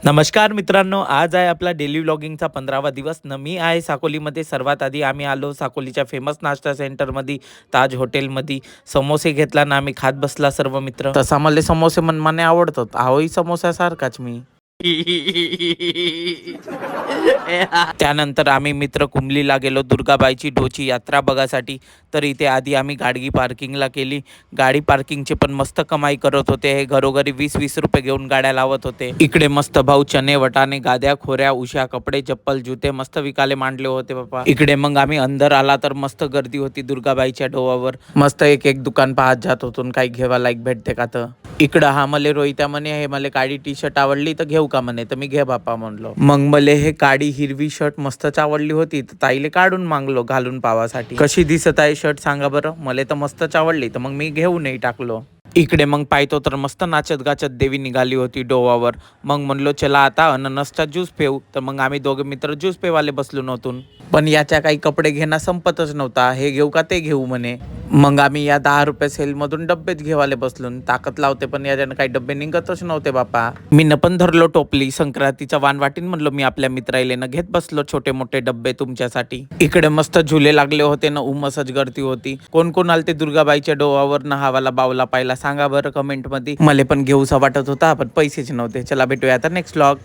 नमस्कार मित्रांनो, आज आहे आपला डेली व्लॉगिंगचा 15वा दिवस न मी आहे साकोलीमध्ये. सर्वात आधी आम्ही आलो साकोलीच्या फेमस नाश्ता सेंटरमध्ये, ताज हॉटेलमध्ये. समोसे घेतला ना आम्ही खात बसला सर्व मित्र. तसा मला समोसे मनमाने आवडतात, ahoy समोस्यासारखाच मी. त्यानंतर आम्ही मित्र कुंभलीला गेलो दुर्गाबाईची ढोची यात्रा बघासाठी. तर इथे आधी आम्ही गाडगी पार्किंगला केली. गाडी पार्किंगचे पण मस्त कमाई करत होते. हे घरोघरी 20-20 रुपये घेऊन गाड्या लावत होते. इकडे मस्त भाऊ चणे वटाणे गाद्या खोऱ्या उशा कपडे चप्पल जुते मस्त विकाले मांडले होते बाबा. इकडे मग आम्ही अंदर आला तर मस्त गर्दी होती दुर्गाबाईच्या डोवावर. मस्त एक एक दुकान पाहत जात होतो, काही घेवा लाईक भेटते का तर. इकडं हा मले रोहित्या म्हणे हे मला काळी टी शर्ट आवडली तर घेऊ का म्हणे, तर मी घे बापा म्हणलो. मग मले हे काळी हिरवी शर्ट मस्तच आवडली होती तर ताईले काढून मागलो घालून पावासाठी. कशी दिसत आहे शर्ट सांगा बरं, मला तर मस्तच आवडली तर मग मी घेऊनही टाकलो. इकडे मग पाहतो तर मस्त नाचत गाचत देवी निघाली होती डोवावर. मग म्हणलो चला आता अननसचा ज्यूस पेऊ. तर मग आम्ही दोघे मित्र ज्यूस पेवाले बसलो नव्हतून. पण याच्या काही कपडे घेणं संपतच नव्हता, हे घेऊ का ते घेऊ म्हणे. मग आम्ही या 10 रुपये सेलमधून डब्बेच घेवाले बसलो. ताकद लावते पण याच्यानं काही डब्बे निघतच नव्हते बापा. मी न पण धरलो टोपली संक्रांतीचा वाण वाटीन म्हणलो मी आपल्या मित्राईले न घेत बसलो छोटे मोठे डब्बे तुमच्यासाठी. इकडे मस्त झुले लागले होते ना, उमसच गर्दी होती. कोण कोण आलते दुर्गाबाईच्या डोवावर न हावाला बावला पाहिला सांगा बरं कमेंट मध्ये. मला पण घेऊसा वाटत होता पण पैसेच नव्हते. चला भेटूया आता नेक्स्ट व्लॉग.